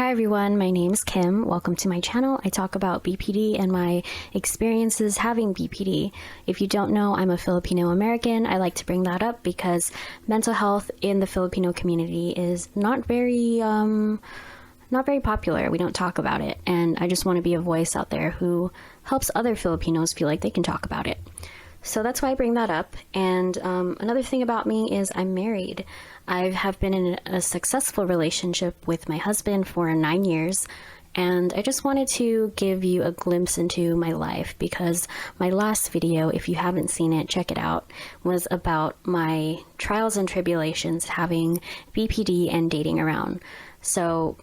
Hi everyone, my name's Kim. Welcome to my channel. I talk about BPD and my experiences having BPD. If you don't know, I'm a Filipino American. I like to bring that up because mental health in the Filipino community is not very popular. We don't talk about it, and I just want to be a voice out there who helps other Filipinos feel like they can talk about it. So that's why I bring that up. And another thing about me is I'm married. I have been in a successful relationship with my husband for 9 years, and I just wanted to give you a glimpse into my life because my last video, if you haven't seen it, check it out, was about my trials and tribulations having BPD and dating around. So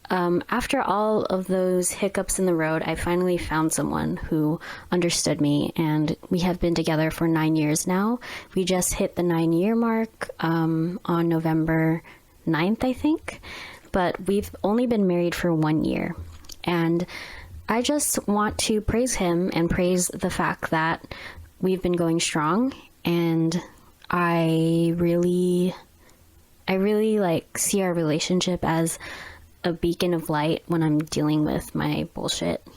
after all of those hiccups in the road, I finally found someone who understood me, and we have been together for 9 years now. We just hit the 9-year mark on November 9th, I think, but we've only been married for 1 year. And I just want to praise him and praise the fact that we've been going strong, and I really like see our relationship as a beacon of light when I'm dealing with my bullshit.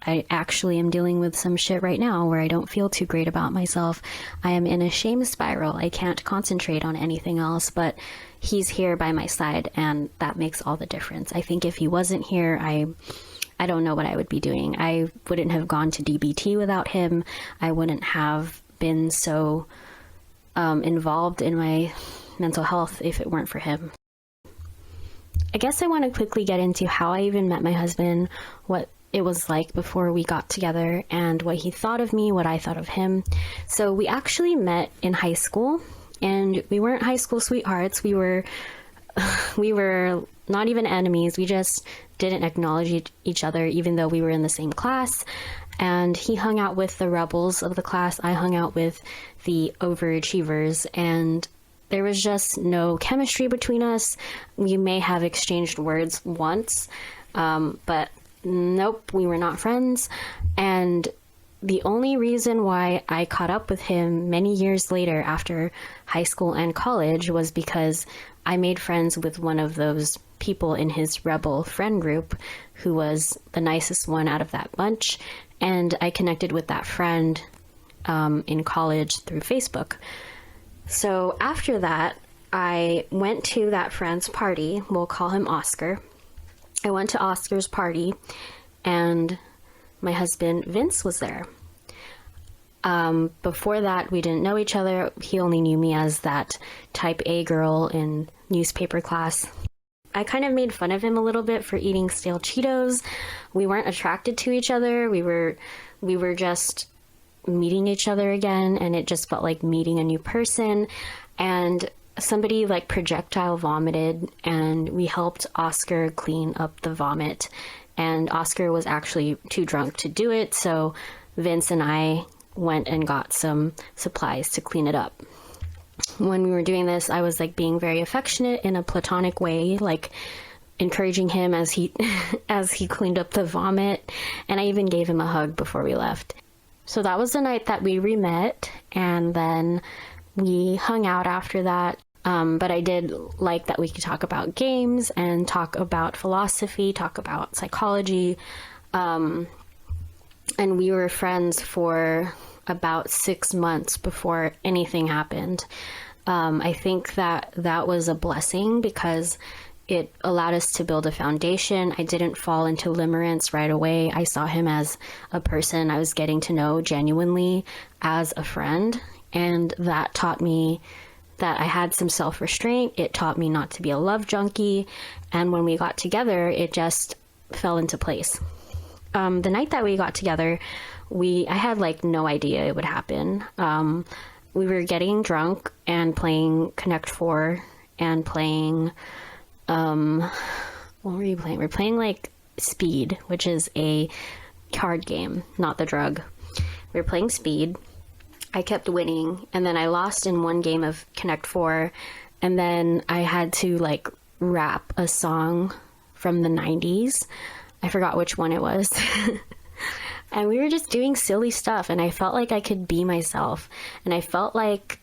I actually am dealing with some shit right now where I don't feel too great about myself. I am in a shame spiral. I can't concentrate on anything else, but he's here by my side, and that makes all the difference. I think if he wasn't here, I don't know what I would be doing. I wouldn't have gone to DBT without him. I wouldn't have been so involved in my mental health if it weren't for him. I guess I want to quickly get into how I even met my husband, what it was like before we got together, and what he thought of me, what I thought of him. So we actually met in high school, and we weren't high school sweethearts. We were not even enemies. We just didn't acknowledge each other, even though we were in the same class. And he hung out with the rebels of the class. I hung out with the overachievers, and there was just no chemistry between us. We may have exchanged words once, but nope, we were not friends. And the only reason why I caught up with him many years later after high school and college was because I made friends with one of those people in his rebel friend group who was the nicest one out of that bunch. And I connected with that friend in college through Facebook. So after that, I went to that friend's party. We'll call him Oscar. I went to Oscar's party, and my husband Vince was there. Before that, we didn't know each other. He only knew me as that type A girl in newspaper class. I kind of made fun of him a little bit for eating stale Cheetos. We weren't attracted to each other. We were just meeting each other again, and it just felt like meeting a new person. And somebody like projectile vomited, and we helped Oscar clean up the vomit, and Oscar was actually too drunk to do it, so Vince and I went and got some supplies to clean it up. When we were doing this, I was like being very affectionate in a platonic way, like encouraging him as he cleaned up the vomit, and I even gave him a hug before we left. So that was the night that we re-met, and then we hung out after that. But I did like that we could talk about games and talk about philosophy, talk about psychology. And we were friends for about 6 months before anything happened. I think that was a blessing because it allowed us to build a foundation. I didn't fall into limerence right away. I saw him as a person I was getting to know genuinely as a friend, and that taught me that I had some self-restraint. It taught me not to be a love junkie, and when we got together, it just fell into place. The night that we got together, I had like no idea it would happen. We were getting drunk and playing Connect 4 and playing what were you playing? We're playing like Speed, which is a card game, not the drug. We were playing Speed. I kept winning, and then I lost in one game of Connect 4, and then I had to like rap a song from the 90s. I forgot which one it was. And we were just doing silly stuff, and I felt like I could be myself, and I felt like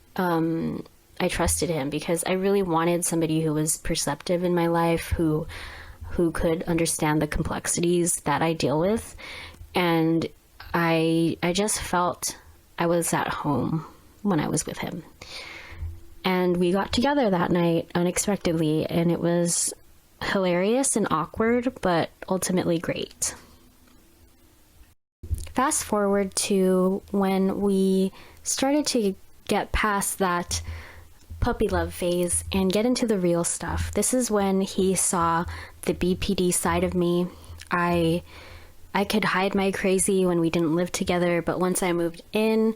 I trusted him because I really wanted somebody who was perceptive in my life, who who could understand the complexities that I deal with. And I just felt I was at home when I was with him. And we got together that night unexpectedly, and it was hilarious and awkward, but ultimately great. Fast forward to when we started to get past that puppy love phase and get into the real stuff. This is when he saw the BPD side of me. I could hide my crazy when we didn't live together, but once I moved in,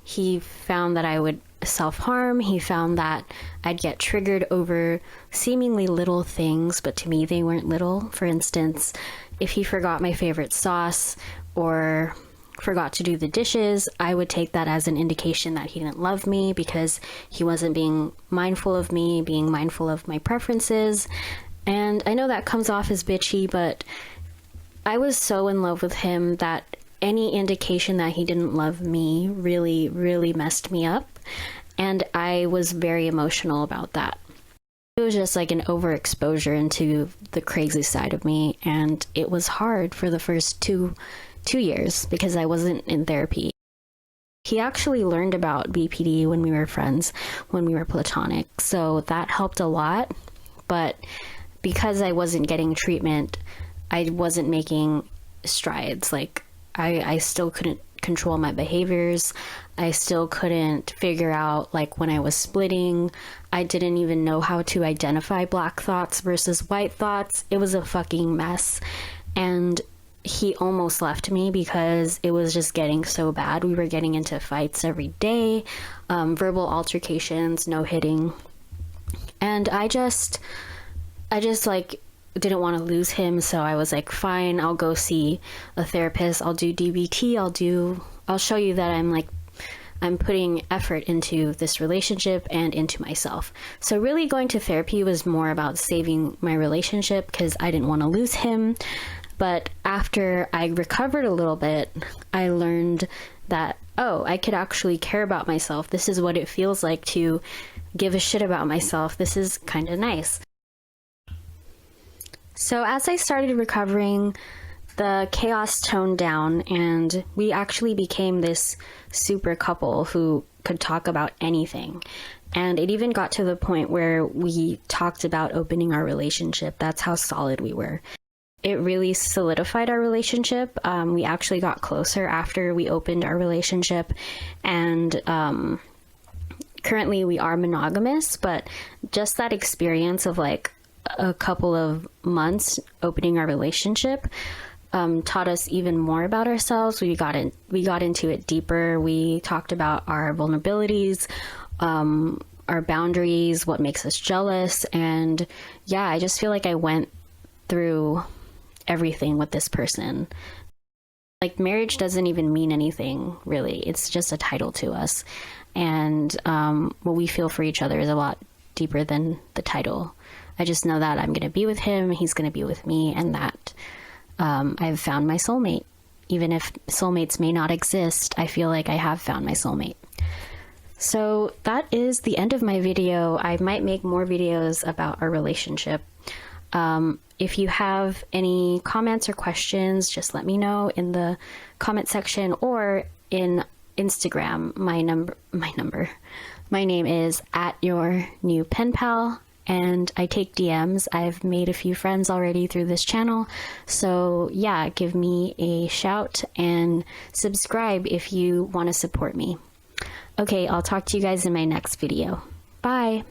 he found that I would self-harm. He found that I'd get triggered over seemingly little things, but to me they weren't little. For instance, if he forgot my favorite sauce or forgot to do the dishes, I would take that as an indication that he didn't love me because he wasn't being mindful of me, being mindful of my preferences. And I know that comes off as bitchy, but I was so in love with him that any indication that he didn't love me really, really messed me up. And I was very emotional about that. It was just like an overexposure into the crazy side of me. And it was hard for the first two years because I wasn't in therapy. He actually learned about BPD when we were friends, when we were platonic. So that helped a lot. But because I wasn't getting treatment, I wasn't making strides. Like, I still couldn't control my behaviors. I still couldn't figure out, like, when I was splitting. I didn't even know how to identify black thoughts versus white thoughts. It was a fucking mess. And he almost left me because it was just getting so bad. We were getting into fights every day, verbal altercations, no hitting. And I just like didn't want to lose him, so I was like, fine, I'll go see a therapist, I'll do DBT, I'll show you that I'm putting effort into this relationship and into myself. So really going to therapy was more about saving my relationship because I didn't want to lose him. But after I recovered a little bit, I learned that, oh, I could actually care about myself. This is what it feels like to give a shit about myself. This is kind of nice. So as I started recovering, the chaos toned down, and we actually became this super couple who could talk about anything. And it even got to the point where we talked about opening our relationship. That's how solid we were. It really solidified our relationship. We actually got closer after we opened our relationship, and currently we are monogamous, but just that experience of like a couple of months opening our relationship taught us even more about ourselves. We got into it deeper. We talked about our vulnerabilities, our boundaries, what makes us jealous. And yeah, I just feel like I went through everything with this person. Like, marriage doesn't even mean anything, really. It's just a title to us. And what we feel for each other is a lot deeper than the title. I just know that I'm going to be with him, he's going to be with me, and that I've found my soulmate. Even if soulmates may not exist, I feel like I have found my soulmate. So that is the end of my video. I might make more videos about our relationship. If you have any comments or questions, just let me know in the comment section or in Instagram. My name is @YourNewPenpal, and I take DMs. I've made a few friends already through this channel. So yeah, give me a shout and subscribe if you want to support me. Okay, I'll talk to you guys in my next video. Bye.